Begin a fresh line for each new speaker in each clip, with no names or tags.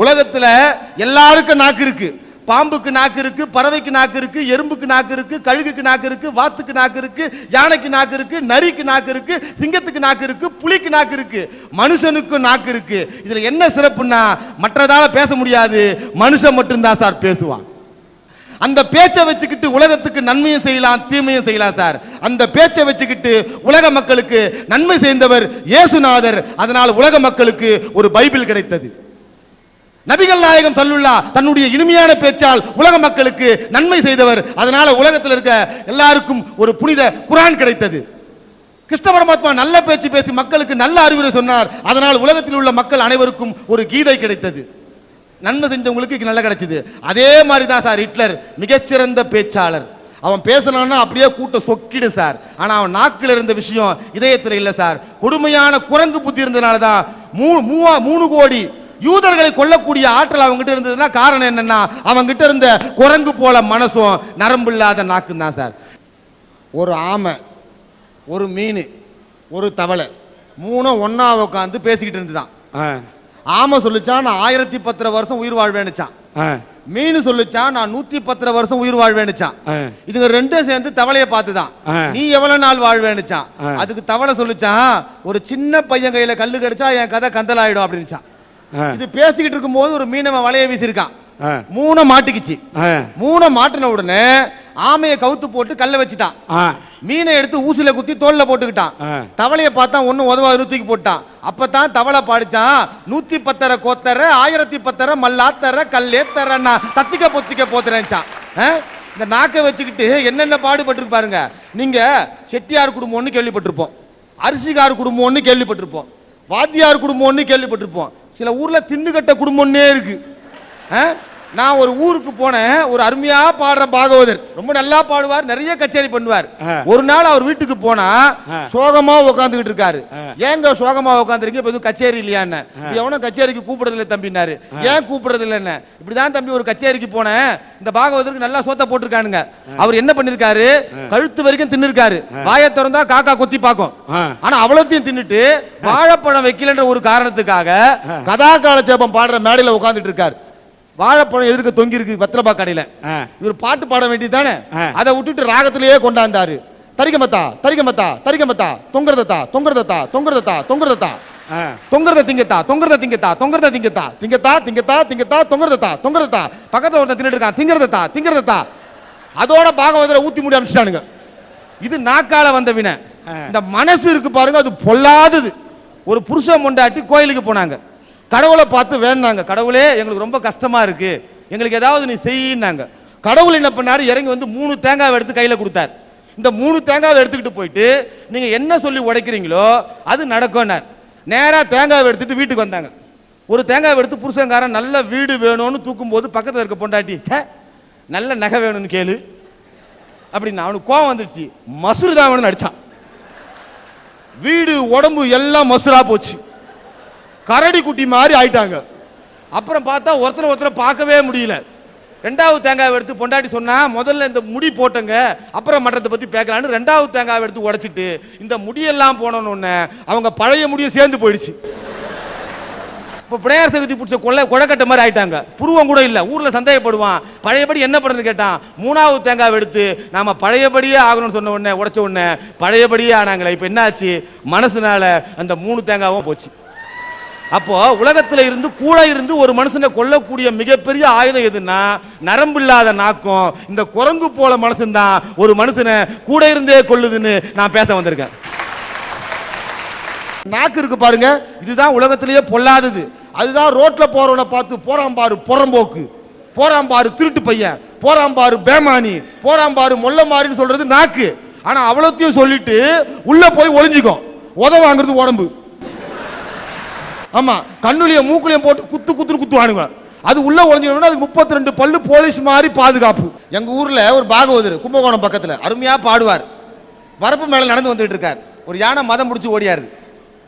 உலகத்துல எல்லாருக்கும் நாக்கு இருக்கு. பாம்புக்கு நாக்கு இருக்கு, பறவைக்கு நாக்கு இருக்கு, எறும்புக்கு நாக்கு இருக்கு, கழுகுக்கு நாக்கு இருக்கு, வாத்துக்கு நாக்கு இருக்கு, யானைக்கு நாக்கு இருக்கு, நரிக்கு நாக்கு இருக்கு, சிங்கத்துக்கு நாக்கு இருக்கு, புலிக்கு நாக்கு இருக்கு, மனுஷனுக்கு நாக்கு இருக்கு. இதுல என்ன சிறப்புன்னா மற்றதால பேச முடியாது, மனுஷன் மட்டும்தான் சார் பேசுவான். அந்த பேச்சை வச்சுக்கிட்டு உலகத்துக்கு நன்மையும் செய்யலாம், தீமையும் செய்யலாம் சார். அந்த பேச்சை வச்சுக்கிட்டு உலக மக்களுக்கு நன்மை செய்தவர் இயேசுநாதர். அதனால் உலக மக்களுக்கு ஒரு பைபிள் கிடைத்தது. நபிகள் நாயகம் ஸல்லல்லாஹு தன்னுடைய இனிமையான பேச்சால் உலக மக்களுக்கு நன்மை செய்தவர். அதனால உலகத்தில் இருக்க எல்லாருக்கும் ஒரு புனித குர்ஆன் கிடைத்தது. கிருஷ்ண பரமாத்மா நல்ல பேச்சு பேசி மக்களுக்கு நல்ல அறிவுரை சொன்னார். அதனால் உலகத்தில் உள்ள மக்கள் அனைவருக்கும் ஒரு கீதை கிடைத்தது. நன்மை செஞ்சவங்களுக்கு நல்லா கிடைச்சது. அதே மாதிரி தான் சார் ஹிட்லர் மிகச்சிறந்த பேச்சாளர். அவன் பேசினான்னா அப்படியே கூட்டம் சொக்கிடு சார். ஆனால் அவன் நாக்கில் இருந்த விஷயம் இதயத்தில் இல்லை சார். கொடுமையான குரங்கு புத்தி இருந்ததுனால தான் 3 கோடி யூதர்களை கொல்லக்கூடிய ஆற்றல் அவங்ககிட்ட இருந்ததுன்னா காரணம் என்னன்னா அவங்ககிட்ட இருந்த குரங்கு போல மனசும் நரம்பு இல்லாத நாக்கு தான் சார். ஒரு ஆமை, ஒரு மீன், ஒரு தவளை 3 ஒன்னா உட்காந்து பேசிக்கிட்டு இருந்துதான். ஆமை சொல்லிச்சான் நான் 1010 வருஷம் உயிர் வாழ்வேன்னுச்சான். மீன் சொல்லிச்சான் நான் 110 வருஷம் உயிர் வாழ்வேன்னுச்சான். இதுங்க ரெண்டும் சேர்ந்து தவளையை பார்த்துதான் நீ எவ்வளவு நாள் வாழ்வேன்னுச்சான். அதுக்கு தவளை சொல்லிச்சான் ஒரு சின்ன பையன் கையில கல்லு கடிச்சா என் கதை கந்தலாயிடும் அப்படின்னுச்சான். இது பேசிக்கிட்டு இருக்கும் போது ஒரு மீனவன் வலையை வீசிருக்கான். 3 மாட்டிக்குச்சு. 3 மாட்டின உடனே ஆமையை கவுத்து போட்டு கல்ல வச்சுட்டான். மீனை எடுத்து ஊசில குத்தி தோல்ல போட்டுக்கிட்டான். தவளையை பார்த்தா ஒன்னும் உதவாது தூக்கி போட்டான். அப்பதான் தவளை பாடிச்சான் 110 கோத்தர 1010 மல்லாத்தர கல்லேத்தரன்னா தத்திக்க பொத்திக்க போத்துறேன்ச்சான். இந்த நாக்கை வச்சுக்கிட்டு என்னென்ன பாடுபட்டு பாருங்க. நீங்க செட்டியார் குடும்பம்னு கேள்விப்பட்டிருப்போம், அரிசிகார் குடும்பம்னு கேள்விப்பட்டிருப்போம், வாத்தியார் குடும்பம்னு கேள்விப்பட்டிருப்போம். சில ஊர்ல திண்டுகட்ட குடும்பம்னே இருக்கு. நான் ஒரு ஊருக்கு போனேன். ஒரு அருமையா பாடுற பாகவதர், ரொம்ப நல்லா பாடுவார், நிறைய கச்சேரி பண்ணுவார். ஒரு நாள் அவர் வீட்டுக்கு போனா சோகமா உட்காந்துக்கிட்டு இருக்காரு. ஏங்க சோகமா உட்காந்துருக்கீங்க, இப்ப கச்சேரி இல்லையான்னு. எவனும் கச்சேரிக்கு கூப்பிடுறது இல்லை தம்பினாரு. ஏன் கூப்பிடுறது இல்லைன்னு. இப்படிதான் தம்பி ஒரு கச்சேரிக்கு போனேன், இந்த பாகவதருக்கு நல்லா சோத்த போட்டிருக்கானுங்க. அவர் என்ன பண்ணிருக்காரு, கழுத்து வரைக்கும் தின்னுருக்காரு. வாயை திறந்தா காக்கா கொத்தி பார்க்கும். ஆனா அவ்வளோத்தையும் தின்னுட்டு வாழைப்பழம் வைக்கலன்ற ஒரு காரணத்துக்காக கதா காலட்சேபம் பாடுற மேடையில உட்காந்துட்டு இருக்காரு. வாழைப்பழம் எதிர்க்க தொங்கி இருக்கு வெத்தலைப்பா கடையில. இவர் பாட்டு பாட வேண்டியதானே, அதை விட்டுட்டு ராகத்திலேயே கொண்டாந்தாரு. தரிகமத்தா தரிகமத்தா தரிகமத்தா தொங்குறதத்தா தொங்குறதத்தா தொங்குறதத்தா தொங்குறதத்தா தொங்குறத திங்கத்தா தொங்குறத திங்கத்தா தொங்குறத திங்கத்தா திங்கத்தா திங்கத்தா திங்கத்தா தொங்குறதத்தா தொங்குறதத்தா. பக்கத்துல ஒருத்தன் தின்னுட்டு இருக்கான், திங்கறதத்தா திங்கறதத்தா. அதோட பாகவதரை ஊத்தி மூடி அனுப்பிச்சிட்டானுங்க. இது நாக்கால வந்த வினை. இந்த மனசு இருக்கு பாருங்க, அது பொல்லாதது. ஒரு புருஷன் பொண்டாட்டி கோயிலுக்கு போனாங்க. கடவுளை பார்த்து வேணாங்க, கடவுளே எங்களுக்கு ரொம்ப கஷ்டமா இருக்கு, எங்களுக்கு ஏதாவது நீ செய்யினாங்க. கடவுள் என்ன பண்ணாரு, இறங்கி வந்து 3 தேங்காவை எடுத்து கையில கொடுத்தார். இந்த 3 தேங்காவை எடுத்துக்கிட்டு போயிட்டு நீங்க என்ன சொல்லி உடைக்கிறீங்களோ அது நடக்கும்னார். நேரா தேங்காவை எடுத்துட்டு வீட்டுக்கு வந்தாங்க. ஒரு தேங்காவை எடுத்து புருஷங்காரன் நல்ல வீடு வேணும்னு தூக்கும் போது பக்கத்தில் இருக்க பொண்டாட்டி நல்ல நகை வேணும்னு கேளு அப்படின்னு அவனுக்கு கோவம் வந்துடுச்சு. மசுறு தான் வேணும்னு அடிச்சான். வீடு உடம்பு எல்லாம் மசுரா போச்சு. கரடி குட்டி மாதிரி ஆயிட்டாங்க. அப்புறம் பார்த்தா ஒருத்தரை பார்க்கவே முடியல. 2வது தேங்காவை எடுத்து பொண்டாட்டி சொன்னா முதல்ல இந்த முடி போட்டங்க அப்புறம் மற்றத்தை பத்தி பேக்கலான்னு 2வது தேங்காவை எடுத்து உடைச்சிட்டு இந்த முடியெல்லாம் போனோன்னு அவங்க பழைய முடியை சேர்ந்து போயிடுச்சு. இப்போ பிணையார் சதுர்த்தி பிடிச்ச கொடைக்கட்ட மாதிரி ஆயிட்டாங்க. புருவம் கூட இல்லை. ஊர்ல சந்தேகப்படுவான், பழையபடி என்ன பண்ணுறது கேட்டான். 3வது தேங்காவை எடுத்து நாம பழையபடியே ஆகணும்னு சொன்ன உடனே உடைச்ச உடனே பழையபடியே ஆனாங்களே. இப்போ என்னாச்சு, மனசுனால அந்த 3 தேங்காவும் போச்சு. அப்போ உலகத்துல இருந்து கூட இருந்து ஒரு மனுஷனை கொல்லக்கூடிய மிகப்பெரிய ஆயுதம் எதுன்னா நரம்பு இல்லாத நாக்கம். இந்த குரங்கு போல மனுஷன்தான் ஒரு மனுஷனை கூட இருந்தே கொல்லுதுன்னு நான் பேச வந்திருக்கேன். நாக்கு இருக்கு பாருங்க, இதுதான் உலகத்திலேயே பொல்லாதது. அதுதான் ரோட்ல போறவனை பார்த்து போறாம்பாரு புறம்போக்கு, போறாம்பாரு திருட்டு பையன், போறாம்பாரு பேமானி, போறாம்பாரு மொல்ல மாறின்னு சொல்றது நாக்கு. ஆனா அவ்வளோத்தையும் சொல்லிட்டு உள்ள போய் ஒளிஞ்சிக்கும். உத வாங்குறது உடம்பு. ஆமா, கண்ணுலையும் மூக்குலையும் போட்டு குத்துன்னு குத்துவானுங்க. அது உள்ள ஒளிஞ்சிக்கணும்னா அதுக்கு 32 பல்லு போலீஸ் மாதிரி பாதுகாப்பு. எங்க ஊர்ல ஒரு பாகவதர் கும்பகோணம் பக்கத்துல அருமையா பாடுவார். வரப்பு மேல நடந்து வந்துட்டு இருக்கார். ஒரு யானை மதம் முடிச்சு ஓடியாரு.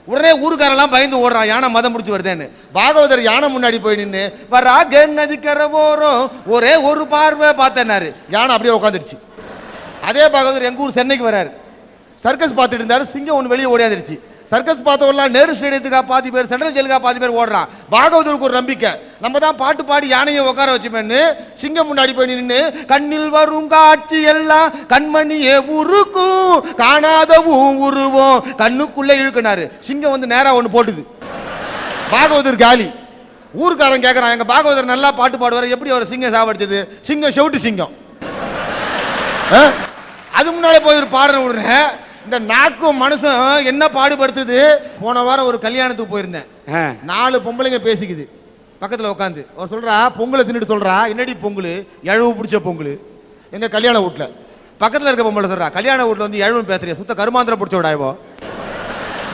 உடனே ஊருக்காரெல்லாம் பயந்து ஓடுறான், யானை மதம் முடிச்சு வருதேன்னு. பாகவதர் யானை முன்னாடி போய் நின்று வரா நதிக்கரை போறோம் ஒரே ஒரு பார்வை பார்த்தேன்னாரு. யானை அப்படியே உட்காந்துருச்சு. அதே பாகவதர் எங்க ஊர் சென்னைக்கு வர்றாரு. சர்க்கஸ் பார்த்துட்டு இருந்தாரு. சிங்கம் ஒன்று வெளியே ஓடியாந்துருச்சு. சர்க்கஸ் பார்த்தவெல்லாம் நேரு ஸ்டேடியத்துக்கா பாதி பேர், சென்ட்ரல் ஜெயிலுக்கா பாதி பேர் ஓடுறான். பாகவதருக்கு ஒரு நம்பிக்கை, நம்ம தான் பாட்டு பாடி யானையை உட்கார வச்சுமேன்னு சிங்கம் முன்னாடி போய் நின்று கண்ணில் வரும் காட்சி எல்லாம் கண்மணியே உருக்கும் காணாதவும் உருவோம் கண்ணுக்குள்ளே இழுக்கினாரு. சிங்கம் வந்து நேரா ஒன்று போட்டுது. பாகவதர் காலி. ஊருக்காரன் கேட்கறான், எங்க பாகவதர் நல்லா பாட்டு பாடுவார், எப்படி அவர் சிங்கம் சாவடிச்சது? சிங்கம் செவிட்டு சிங்கம். அது முன்னாலே போய் ஒரு பாடனை விடுறேன். இந்த நாக்கும் மனுஷன் என்ன பாடுபடுத்துது. போன வாரம் ஒரு கல்யாணத்துக்கு போயிருந்தேன். 4 பொம்பளைங்க பேசிக்குது பக்கத்தில் உட்காந்து. அவர் சொல்றா, பொங்கலை தின்னுட்டு சொல்றா, என்னடி பொங்கல்? எழவு பிடிச்ச பொங்கல். எங்க கல்யாண வீட்டில் பக்கத்தில் இருக்க பொம்பளை சொல்றா, கல்யாண வீட்டில் வந்து எழவு பேசுறியா, சுத்த கருமாந்திரம் பிடிச்ச விடாயவோ.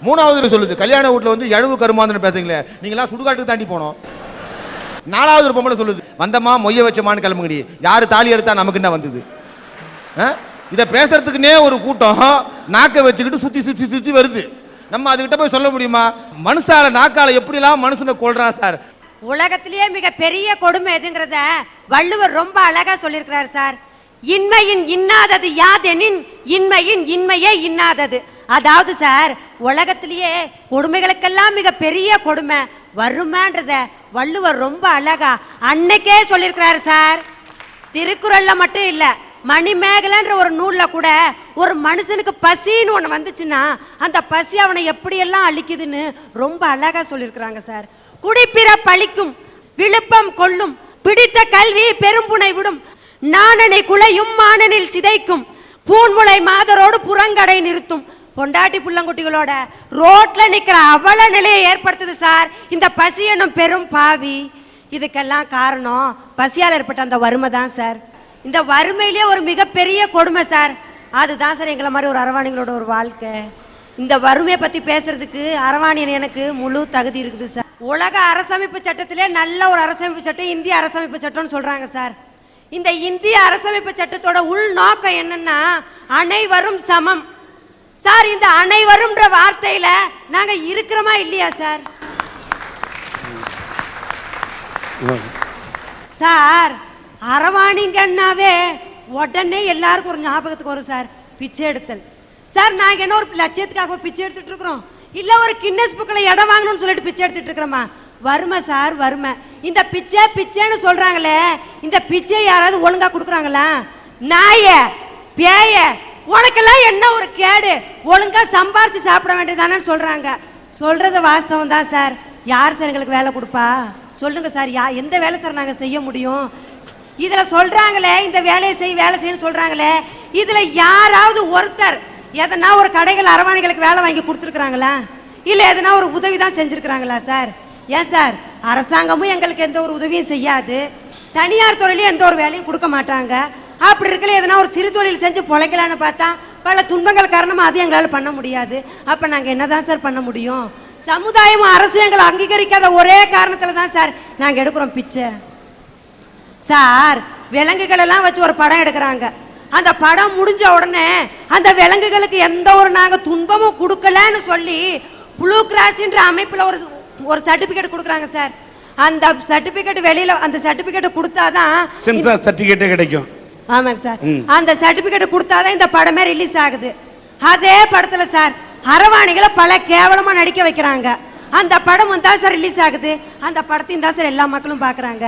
3வது சொல்லுது, கல்யாண வீட்டில் வந்து எழவு கருமாந்திரம் பேசுறீங்களே, நீங்களாம் சுடுகாட்டுக்கு தாண்டி போனோம். 4வது பொம்பளை சொல்லுது, வந்தம்மா மொய்ய வச்சமான்னு கிளம்புங்கடி, யாரு தாலி எடுத்தா நமக்கு என்ன வந்தது? இதை பேசுறதுக்குன்னே ஒரு கூட்டம் நாக்கை வச்சுக்கிட்டு சுத்தி சுத்தி சுத்தி வருது. நம்ம அதுகிட்ட போய் சொல்ல முடியுமா? மனுஷால நாக்கால எப்படிலாம் மனுஷனை கொள்றான் சார்.
உலகத்திலேயே மிக பெரிய கொடுமை எதுங்கிறத வள்ளுவர் ரொம்ப அழகா சொல்லியிருக்கிறார் சார். இன்மையின் இன்னாதது யாதெனின் இன்மையின் இன்மையே இன்னாதது. அதாவது சார், உலகத்திலேயே கொடுமைகளுக்கெல்லாம் மிக பெரிய கொடுமை வறுமைன்றத வள்ளுவர் ரொம்ப அழகா அன்னைக்கே சொல்லியிருக்கிறாரு சார். திருக்குறள்ல மட்டும் இல்ல, மணிமேகலைன்ற ஒரு நூல்ல கூட ஒரு மனுஷனுக்கு பசின்னு ஒன்று வந்துச்சுன்னா அந்த பசி அவனை எப்படியெல்லாம் அழிக்குதுன்னு ரொம்ப அழகா சொல்லியிருக்கிறாங்க சார். குடிப்பிற பழிக்கும் விழுப்பம் கொள்ளும் பிடித்த கல்வி பெரும்புனை விடும் நாணனை குலையும் மானனில் சிதைக்கும் பூன்முளை மாதரோடு புறங்கடை நிறுத்தும். பொண்டாட்டி புள்ளங்குட்டிகளோட ரோட்ல நிக்கிற அவல நிலையை ஏற்படுத்துது சார் இந்த பசி என்னும் பெரும் பாவி. இதுக்கெல்லாம் காரணம் பசியால் ஏற்பட்ட அந்த வறுமை தான் சார். இந்த வறுமையிலே ஒரு மிகப்பெரிய கொடுமை சார். அதுதான் சார் எங்களை மாதிரி ஒரு அரவாணிகளோட ஒரு வாழ்க்கை. இந்த வறுமையை பற்றி பேசுறதுக்கு அரவாணியன் எனக்கு முழு தகுதி இருக்குது சார். உலக அரசமைப்பு சட்டத்திலே நல்ல ஒரு அரசமைப்பு சட்டம் இந்திய அரசமைப்பு சட்டம்னு சொல்கிறாங்க சார். இந்த இந்திய அரசமைப்பு சட்டத்தோட உள் நோக்கம் என்னன்னா அனைவரும் சமம் சார். இந்த அனைவரும்ன்ற வார்த்தையில நாங்க இருக்கிறோமா இல்லையா சார்? சார், அரவாணிங்கன்னாவே உடனே எல்லாருக்கும் ஒரு ஞாபகத்துக்கு வரும் சார், பிச்சை எடுத்தல். சார், நாங்கள் என்ன ஒரு லட்சியத்துக்காக பிச்சை எடுத்துட்டு இருக்கிறோம், இல்லை ஒரு கின்னஸ் புக்கில் இடம் வாங்கணும்னு சொல்லிட்டு பிச்சை எடுத்துட்டு இருக்கிறோமா? வறுமை சார், வறுமை. இந்த பிச்சை பிச்சைன்னு சொல்றாங்களே, இந்த பிச்சை யாராவது ஒழுங்கா கொடுக்குறாங்களா? நாய பேய உனக்கெல்லாம் என்ன ஒரு கேடு, ஒழுங்கா சம்பாரிச்சு சாப்பிட வேண்டியதானு சொல்றாங்க. சொல்றது வாஸ்தவம் தான் சார். யார் சார் எங்களுக்கு வேலை கொடுப்பா சொல்லுங்க சார்? எந்த வேலை சார் நாங்கள் செய்ய முடியும்? இதுல சொல்றாங்களே இந்த வேலையை வேலை செய்யணும் சொல்றாங்களே, இதுல யாராவது ஒருத்தர் எதனா ஒரு கடைகள் அரவாணிகளுக்கு வேலை வாங்கி கொடுத்துருக்குறாங்களா? இல்லை எதனா ஒரு உதவி தான் செஞ்சுருக்குறாங்களா சார்? ஏன் சார், அரசாங்கமும் எங்களுக்கு எந்த ஒரு உதவியும் செய்யாது, தனியார் தொழிலையும் எந்த ஒரு வேலையும் கொடுக்க மாட்டாங்க. அப்படி இருக்கல எதனா ஒரு சிறு தொழில் செஞ்சு பொழைக்கலான்னு பார்த்தா பல துன்பங்கள் காரணமாக அது எங்களால் பண்ண முடியாது. அப்போ நாங்கள் என்ன தான் சார் பண்ண முடியும்? சமுதாயமும் அரசும் எங்களை அங்கீகரிக்காத ஒரே காரணத்தில் தான் சார் நாங்கள் எடுக்கிறோம் பிச்சை. சார், விலங்குகள் எல்லாம் வச்சு ஒரு படம் எடுக்கிறாங்க. அந்த படம் முடிஞ்ச உடனே அந்த விலங்குகளுக்கு எந்த ஒரு நாங்கள் துன்பமும் கொடுக்கலன்னு சொல்லி ப்ளூ கிராஸ்ன்ற அமைப்பில் ஒரு சர்டிஃபிகேட் கொடுக்குறாங்க சார். அந்த சர்டிஃபிகேட் வெளியில அந்த சர்டிஃபிகேட் கொடுத்தாதான் சென்சார் சர்டிஃபிகேட்டே கிடைக்கும். ஆமாங்க சார், அந்த சர்டிஃபிகேட் கொடுத்தாதான் இந்த படமே ரிலீஸ் ஆகுது. அதே படத்துல சார் அரவாணிகளை பல கேவலமா நடிக்க வைக்கிறாங்க. அந்த படம் தான் சார் ரிலீஸ் ஆகுது. அந்த படத்தையும் தான் சார் எல்லா மக்களும் பாக்குறாங்க.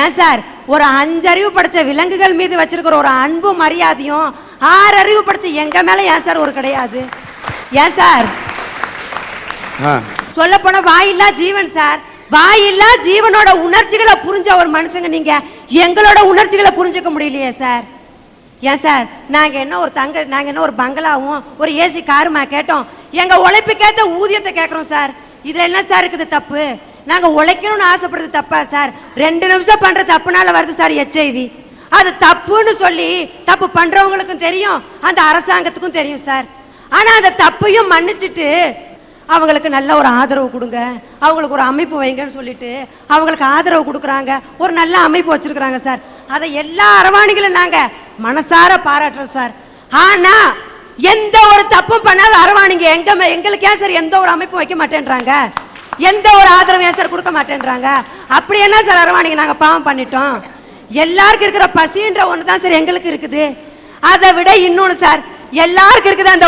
ஏன் சார், ஒரு 5 அறிவு படிச்ச விலங்குகள் மீது வச்சிருக்கிற ஒரு அன்பு மரியாதையும் 6 அறிவு படிச்ச எங்க மேல ஏன் சார் ஒரு கிடையாது? ஏன் சார், சொல்ல போன வாயில்லா ஜீவன் சார். வாயில்லா ஜீவனோட உணர்ச்சிகளை புரிஞ்ச ஒரு மனுஷங்க நீங்க எங்களோட உணர்ச்சிகளை புரிஞ்சுக்க முடியலையே சார். ஏன் சார், நாங்க என்ன ஒரு பங்களாவும் ஒரு ஏசி காருமா கேட்டோம்? எங்க உழைப்புக்கேற்ற ஊதியத்தை கேட்கறோம் சார். இதுல என்ன சார் இருக்குது தப்பு? நாங்க உழைக்கணும்னு ஆசைப்படுறது தப்பா சார்? 2 நிமிஷம் பண்ற தப்புனால வருது சார் HIV. அது தப்புன்னு சொல்லி தப்பு பண்றவங்களுக்கும் தெரியும், அந்த அரசாங்கத்துக்கும் தெரியும் சார். ஆனா அந்த தப்பையும் மன்னிச்சுட்டு அவங்களுக்கு நல்ல ஒரு ஆதரவு கொடுங்க, அவங்களுக்கு ஒரு அமைப்பு வைங்கன்னு சொல்லிட்டு அவங்களுக்கு ஆதரவு கொடுக்குறாங்க. ஒரு நல்ல அமைப்பு வச்சிருக்கிறாங்க சார். அதை எல்லா அரவாணிகளும் நாங்க மனசார பாராட்டுறோம் சார். ஆனா எந்த ஒரு தப்பும் பண்ணாத அரவாணிங்க எங்களுக்கு ஏன் சார் எந்த ஒரு அமைப்பும் வைக்க மாட்டேன்றாங்க? எந்த ஒரு ஆதரவு ஏன் சார் கொடுக்க மாட்டேன்றாங்க? அப்படி என்ன சார் அரவாணிங்க நாங்க பாவம் பண்ணிட்டோம்? எல்லாருக்கும் இருக்கிற பசின்ற ஒன்று தான் சார் எங்களுக்கு இருக்குது. அதை விட இன்னொன்று சார், எல்லாருக்கும் இருக்குது அந்த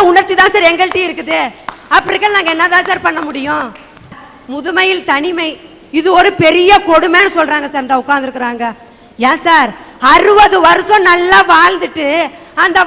உணர்ச்சி தான் சார் எங்கள்கிட்ட இருக்குது. அப்படி இருக்க நாங்க என்னதான் சார் பண்ண முடியும்? முதுமையில் தனிமை இது ஒரு பெரிய கொடுமைன்னு சொல்றாங்க சார். இந்த உட்கார்ந்துருக்குறாங்க. ஏன் சார் 60 வருஷம் நல்லா வாழ்ந்துட்டு அந்த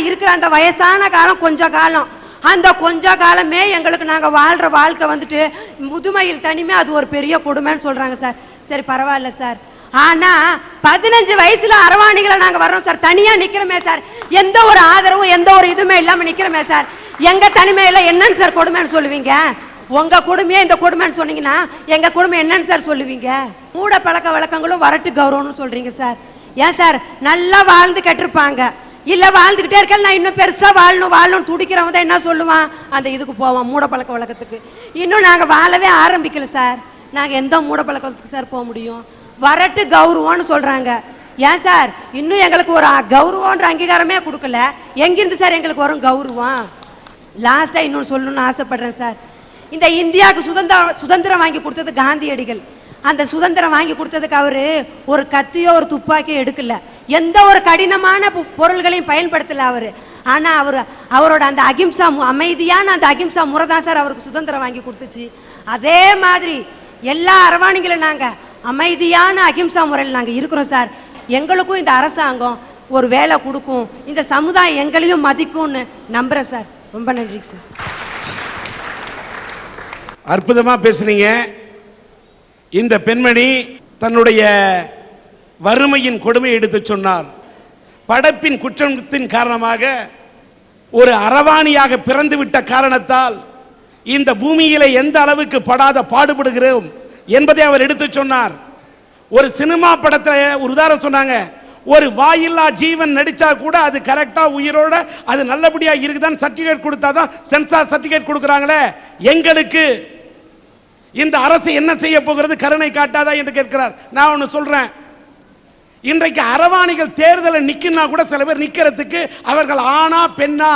இருக்கிற அந்த வயசான காலம் கொஞ்ச காலம், அந்த கொஞ்ச காலமே எங்களுக்கு நாங்கள் வாழ்கிற வாழ்க்கை வந்துட்டு முதுமையில் தனிமை அது ஒரு பெரிய கொடுமைன்னு சொல்கிறாங்க சார். சரி பரவாயில்ல சார். ஆனால் 15 வயசில் அரவாணிகளை நாங்கள் வர்றோம் சார். தனியாக நிற்கிறோமே சார், எந்த ஒரு ஆதரவும் எந்த ஒரு இதுவுமே இல்லாமல் நிற்கிறோமே சார். எங்கள் தனிமையில் என்னன்னு சார் கொடுமைன்னு சொல்லுவீங்க? உங்கள் கொடுமையே இந்த கொடுமைன்னு சொன்னீங்கன்னா எங்கள் கொடுமை என்னன்னு சார் சொல்லுவீங்க? மூட பழக்க வழக்கங்களும் வரட்டு கௌரவம்னு சொல்கிறீங்க சார். ஏன் சார் நல்லா வாழ்ந்து கட்டிருப்பாங்க, இல்லை வாழ்ந்துக்கிட்டே இருக்க நான் இன்னும் பெருசாக வாழணும் துடிக்கிறவங்க தான் என்ன சொல்லுவான், அந்த இதுக்கு போவான் மூட பழக்க வழக்கத்துக்கு. இன்னும் நாங்கள் வாழவே ஆரம்பிக்கல சார். நாங்கள் எந்த மூட பழக்கத்துக்கு சார் போக முடியும்? வரட்டு கௌரவம்னு சொல்கிறாங்க. ஏன் சார் இன்னும் எங்களுக்கு ஒரு கௌரவன்ற அங்கீகாரமே கொடுக்கல, எங்கிருந்து சார் எங்களுக்கு வரும் கௌரவம்? லாஸ்ட்டாக இன்னொன்று சொல்லணும்னு ஆசைப்படுறேன் சார். இந்த இந்தியாவுக்கு சுதந்திரம் வாங்கி கொடுத்தது காந்தியடிகள். அந்த சுதந்திரம் வாங்கி கொடுத்ததுக்கு அவரு ஒரு கத்தியோ ஒரு துப்பாக்கியோ எடுக்கல, எந்த ஒரு கடினமான பொருள்களையும் பயன்படுத்தல அவரு. ஆனா அவரோட அந்த அகிம்சா அமைதியான அந்த அகிம்சா முறை தான் சார் அவருக்கு சுதந்திரம் வாங்கி கொடுத்துச்சு. அதே மாதிரி எல்லா அரவாணிகளும் நாங்க அமைதியான அகிம்சா முறையில் நாங்க இருக்கிறோம் சார். எங்களுக்கும் இந்த அரசாங்கம் ஒரு வேலை கொடுக்கும், இந்த சமுதாயம் எங்களையும் மதிக்கும்னு நம்புறேன் சார். ரொம்ப நன்றி சார்.
அற்புதமா பேசுனீங்க. இந்த பெண்மணி தன்னுடைய வறுமையின் கொடுமையை எடுத்து சொன்னார். படைப்பின் குற்றத்தின் காரணமாக ஒரு அரவாணியாக பிறந்து விட்ட காரணத்தால் இந்த பூமியிலே எந்த அளவுக்கு படாத பாடுபடுகிறோம் என்பதை அவர் எடுத்து சொன்னார். ஒரு சினிமா படத்தில் ஒரு உதாரணம் சொன்னாங்க, ஒரு வாயில்லா ஜீவன் நடிச்சா கூட அது கரெக்டா உயிரோட அது நல்லபடியா இருக்குதான் சர்டிபிகேட் கொடுத்தாதான் சென்சார் சர்டிபிகேட் கொடுக்குறாங்களே, எங்களுக்கு இந்த அரசு என்ன செய்ய போகிறது, கருணை காட்டாதா என்று கேட்கிறார். நான் ஒன்று சொல்றேன், இன்றைக்கு அரவாணிகள் தேர்தலை நிற்கினா கூட சில பேர் நிற்கிறதுக்கு அவர்கள் ஆனா பெண்ணா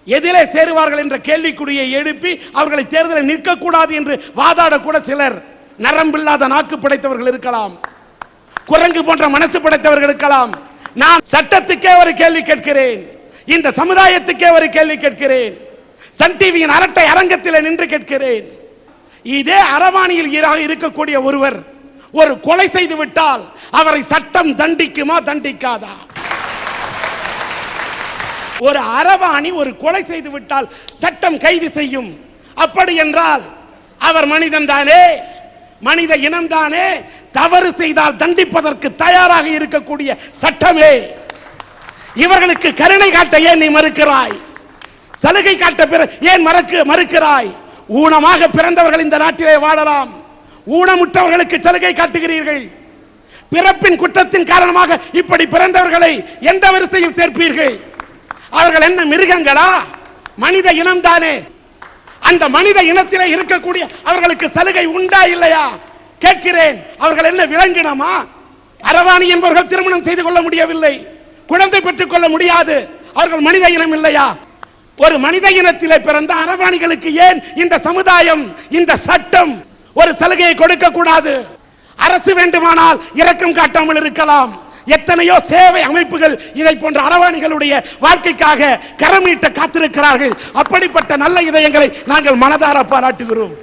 எதிலே சேருவார்கள் என்ற கேள்விக்குறியை எழுப்பி அவர்களை தேர்தலை நிற்கக்கூடாது என்று வாதாடக்கூட சிலர் நரம்பில்லாத நாக்கு படைத்தவர்கள் இருக்கலாம், குரங்கு போன்ற மனசு படைத்தவர்கள் இருக்கலாம். நான் சட்டத்துக்கே ஒரு கேள்வி கேட்கிறேன், இந்த சமுதாயத்துக்கே ஒரு கேள்வி கேட்கிறேன், சன் டிவியின் அரட்டை அரங்கத்தில் நின்று கேட்கிறேன். இதே அரவாணியில் இருக்கக்கூடிய ஒருவர் ஒரு கொலை செய்து விட்டால் அவரை சட்டம் தண்டிக்குமா தண்டிக்காதா? ஒரு அரவாணி ஒரு கொலை செய்து விட்டால் சட்டம் கைது செய்யும். அப்படி என்றால் அவர் மனிதன் தானே, மனித இனம் தானே. தவறு செய்தால் தண்டிப்பதற்கு தயாராக இருக்கக்கூடிய சட்டமே. இவர்களுக்கு கருணை காட்ட ஏன் நீ மறுக்கிறாய்? சலுகை காட்ட ஏன் மறுக்கிறாய்? ஊனமாக பிறந்தவர்கள் இந்த நாட்டிலே வாழலாம், ஊனமுற்றவர்களுக்கு சலுகை காட்டுகிறீர்கள். பிறப்பின் குற்றத்தின் காரணமாக இப்படி பிறந்தவர்களை எந்த வரிசையில் சேர்ப்பீர்கள்? அவர்கள் என்ன மிருகங்களா? மனித இனம் தானே. அந்த மனித இனத்திலே இருக்கக்கூடிய அவர்களுக்கு சலுகை உண்டா இல்லையா கேட்கிறேன். அவர்கள் என்ன விலங்கினமா? அரவாணி என்பவர்கள் திருமணம் செய்து கொள்ள முடியவில்லை, குழந்தை பெற்றுக் கொள்ள முடியாது, அவர்கள் மனித இனம் இல்லையா? ஒரு மனித இனத்திலே பிறந்த அரவாணிகளுக்கு ஏன் இந்த சமுதாயம் இந்த சட்டம் ஒரு சலுகையை கொடுக்க கூடாது? அரசு வேண்டுமானால் இரக்கம் காட்டாமல் இருக்கலாம். எத்தனையோ சேவை அமைப்புகள் இதை போன்ற அரவாணிகளுடைய வாழ்க்கைக்காக கரமீட்ட காத்திருக்கிறார்கள். அப்படிப்பட்ட நல்ல இதயங்களை நாங்கள் மனதார பாராட்டுகிறோம்.